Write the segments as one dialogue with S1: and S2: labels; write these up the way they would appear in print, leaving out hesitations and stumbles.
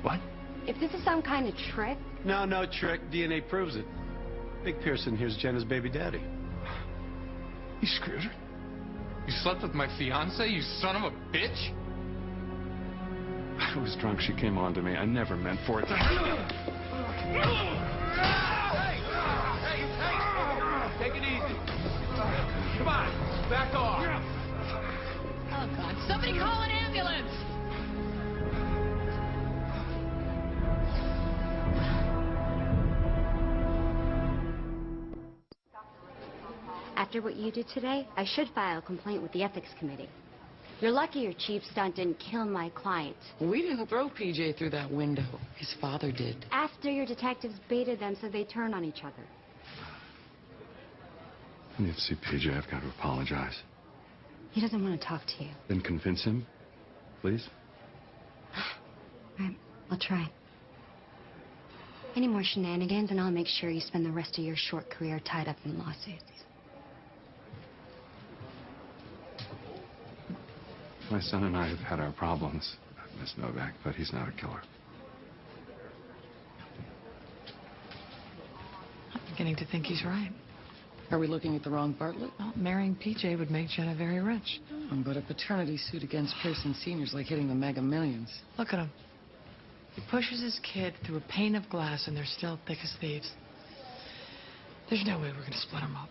S1: What?
S2: If this is some kind of trick...
S3: No trick. DNA proves it. Big Pearson here's Jenna's baby daddy.
S1: You screwed her? You slept with my fiance, you son of a bitch?
S4: I was drunk. She came on to me. I never meant for it to...
S1: Take it easy. Come on, back off.
S5: Oh, God. Somebody call an ambulance!
S2: After what you did today, I should file a complaint with the ethics committee. You're lucky your cheap stunt didn't kill my client.
S6: We didn't throw PJ through that window. His father did.
S2: After your detectives baited them so they turned on each other.
S4: When you see PJ, I've got to apologize.
S2: He doesn't want to talk to you.
S4: Then convince him, please.
S2: All right, I'll try. Any more shenanigans, and I'll make sure you spend the rest of your short career tied up in lawsuits.
S4: My son and I have had our problems, Miss Novak, but he's not a killer.
S5: I'm beginning to think he's right.
S6: Are we looking at the wrong Bartlett?
S5: Well, marrying PJ would make Jenna very rich.
S6: But a paternity suit against Pearson Sr.'s like hitting the Mega Millions.
S5: Look at him. He pushes his kid through a pane of glass and they're still thick as thieves. There's no way we're going to split them up.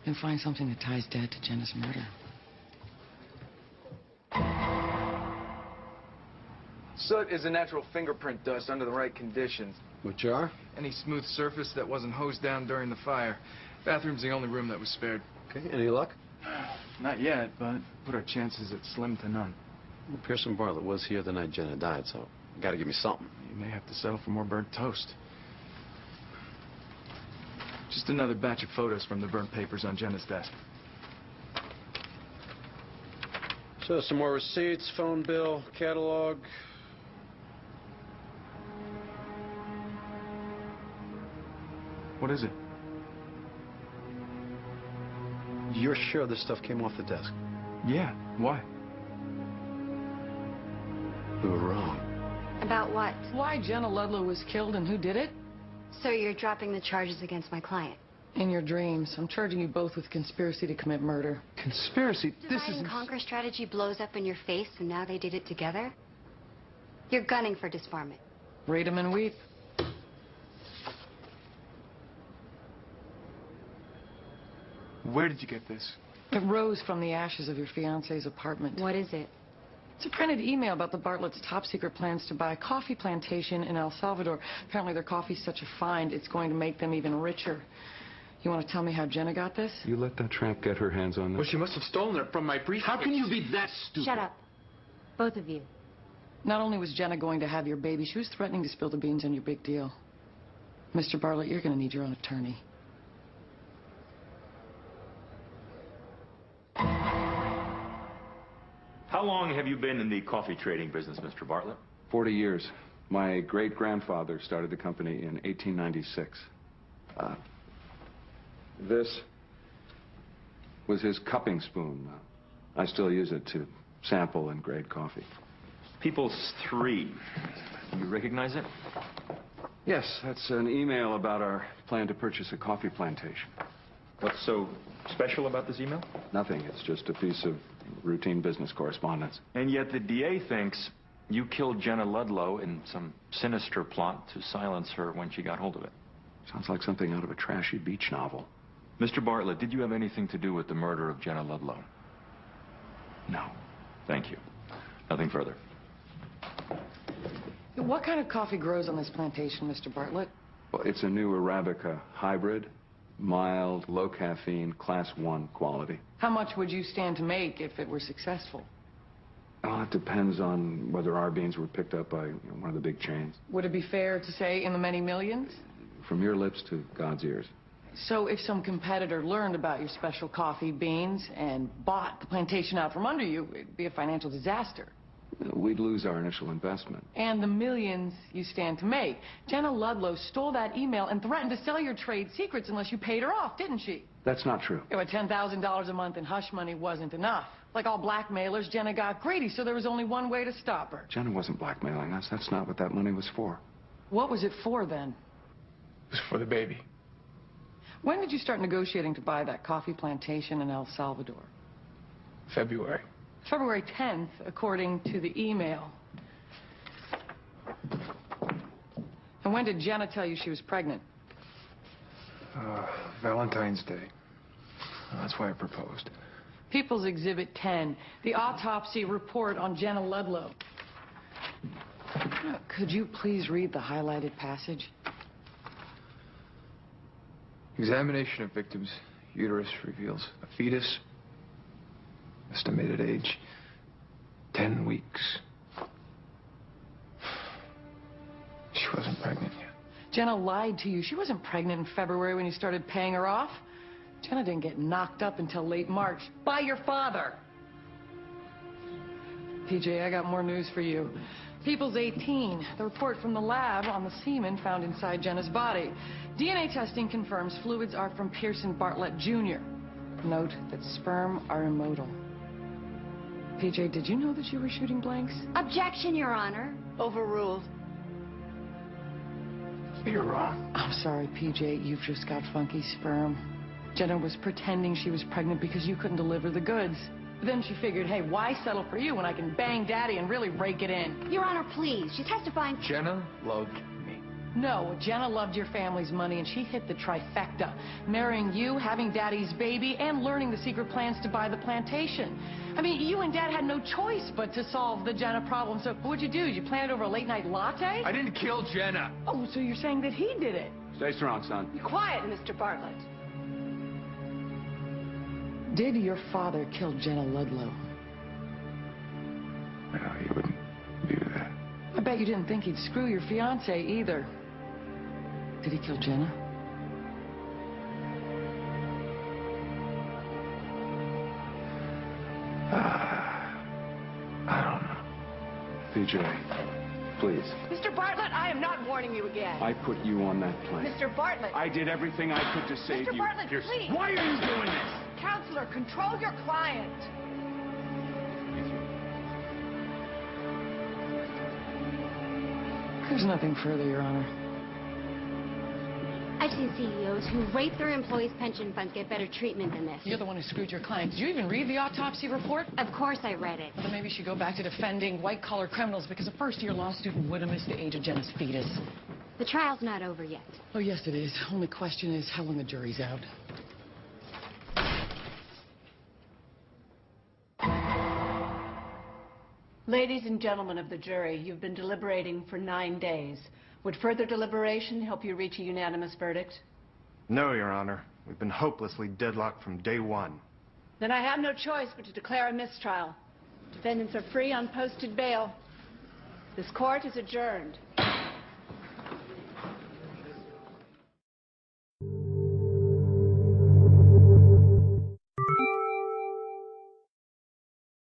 S6: And find something that ties Dad to Jenna's murder.
S7: Soot is a natural fingerprint dust under the right conditions.
S3: Which are?
S7: Any smooth surface that wasn't hosed down during the fire. Bathroom's the only room that was spared.
S3: Okay, any luck?
S7: Not yet, but put our chances at slim to none.
S3: Well, Pearson Bartlett was here the night Jenna died, so you gotta give me something.
S7: You may have to settle for more burnt toast. Just another batch of photos from the burnt papers on Jenna's desk.
S3: So, some more receipts, phone bill, catalog.
S7: What is it?
S3: You're sure this stuff came off the desk?
S7: Yeah, why?
S3: We were wrong.
S2: About what?
S6: Why Jenna Ludlow was killed and who did it?
S2: So you're dropping the charges against my client?
S6: In your dreams. I'm charging you both with conspiracy to commit murder.
S3: Conspiracy? This
S2: Divide
S3: is...
S2: and conquer strategy blows up in your face, and now they did it together? You're gunning for disbarment.
S6: Read 'em and weep.
S7: Where did you get this?
S6: It rose from the ashes of your fiance's apartment.
S2: What is it?
S6: It's a printed email about the Bartlett's top-secret plans to buy a coffee plantation in El Salvador. Apparently their coffee's such a find, it's going to make them even richer. You want to tell me how Jenna got this?
S4: You let that tramp get her hands on this?
S1: Well, she must have stolen it from my briefcase.
S3: How can you be that stupid?
S2: Shut up. Both of you.
S6: Not only was Jenna going to have your baby, she was threatening to spill the beans on your big deal. Mr. Bartlett, you're going to need your own attorney.
S8: How long have you been in the coffee trading business, Mr. Bartlett?
S4: 40 years. My great-grandfather started the company in 1896. This was his cupping spoon. I still use it to sample and grade coffee.
S8: People's 3. Do you recognize it?
S4: Yes, that's an email about our plan to purchase a coffee plantation.
S8: What's so special about this email?
S4: Nothing. It's just a piece of routine business correspondence.
S8: And yet the DA thinks you killed Jenna Ludlow in some sinister plot to silence her when she got hold of it.
S4: Sounds like something out of a trashy beach novel.
S8: Mr. Bartlett, did you have anything to do with the murder of Jenna Ludlow?
S4: No.
S8: Thank you. Nothing further.
S6: What kind of coffee grows on this plantation, Mr. Bartlett?
S4: Well, it's a new Arabica hybrid. Mild, low caffeine, class 1 quality.
S6: How much would you stand to make if it were successful?
S4: Well, it depends on whether our beans were picked up by one of the big chains.
S6: Would it be fair to say in the many millions?
S4: From your lips to God's ears.
S6: So if some competitor learned about your special coffee beans and bought the plantation out from under you, it'd be a financial disaster.
S4: we'd lose our initial investment.
S6: And the millions you stand to make. Jenna Ludlow stole that email and threatened to sell your trade secrets unless you paid her off, didn't she?
S4: That's not true.
S6: Yeah, but $10,000 a month in hush money wasn't enough. Like all blackmailers, Jenna got greedy, so there was only one way to stop her.
S4: Jenna wasn't blackmailing us. That's not what that money was for.
S6: What was it for, then?
S1: It was for the baby.
S6: When did you start negotiating to buy that coffee plantation in El Salvador?
S1: February.
S6: February 10th, according to the email. And when did Jenna tell you she was pregnant?
S7: Valentine's Day. That's why I proposed.
S6: People's Exhibit 10, the autopsy report on Jenna Ludlow. Could you please read the highlighted passage?
S7: Examination of victim's uterus reveals a fetus. Estimated age, 10 weeks. She wasn't pregnant yet.
S6: Jenna lied to you. She wasn't pregnant in February when you started paying her off. Jenna didn't get knocked up until late March by your father. PJ, I got more news for you. People's 18, the report from the lab on the semen found inside Jenna's body. DNA testing confirms fluids are from Pearson Bartlett Jr. Note that sperm are immotile. PJ, did you know that you were shooting blanks?
S2: Objection, Your Honor.
S6: Overruled.
S7: You're wrong.
S6: I'm sorry, PJ. You've just got funky sperm. Jenna was pretending she was pregnant because you couldn't deliver the goods. Then she figured, hey, why settle for you when I can bang Daddy and really rake it in?
S2: Your Honor, please. She's testifying.
S7: Jenna loved me.
S6: No, Jenna loved your family's money, and she hit the trifecta. Marrying you, having Daddy's baby, and learning the secret plans to buy the plantation. I mean, you and Dad had no choice but to solve the Jenna problem. So what'd you do? Did you plan it over a late-night latte?
S1: I didn't kill Jenna.
S6: Oh, so you're saying that he did it?
S4: Stay strong, son.
S6: Be quiet, Mr. Bartlett. Did your father kill Jenna Ludlow?
S7: No, he wouldn't do that.
S6: I bet you didn't think he'd screw your fiancée either. Did he kill Jenna?
S7: I don't know.
S4: PJ, please.
S6: Mr. Bartlett, I am not warning you again.
S4: I put you on that plane.
S6: Mr. Bartlett.
S4: I did everything I could to save
S6: Mr.
S4: you.
S6: Bartlett, please.
S4: Why are you doing this?
S6: Counselor, control your client. There's nothing further, Your Honor.
S2: I've seen CEOs who rape their employees' pension funds get better treatment than this.
S6: You're the one who screwed your client. Did you even read the autopsy report?
S2: Of course I read it.
S6: Well, then maybe you should go back to defending white-collar criminals because a first-year law student would have missed the age of Jenna's fetus.
S2: The trial's not over yet.
S6: Oh, yes, it is. Only question is how long the jury's out.
S9: Ladies and gentlemen of the jury, you've been deliberating for 9 days. Would further deliberation help you reach a unanimous verdict?
S10: No, Your Honor. We've been hopelessly deadlocked from day one.
S9: Then I have no choice but to declare a mistrial. Defendants are free on posted bail. This court is adjourned.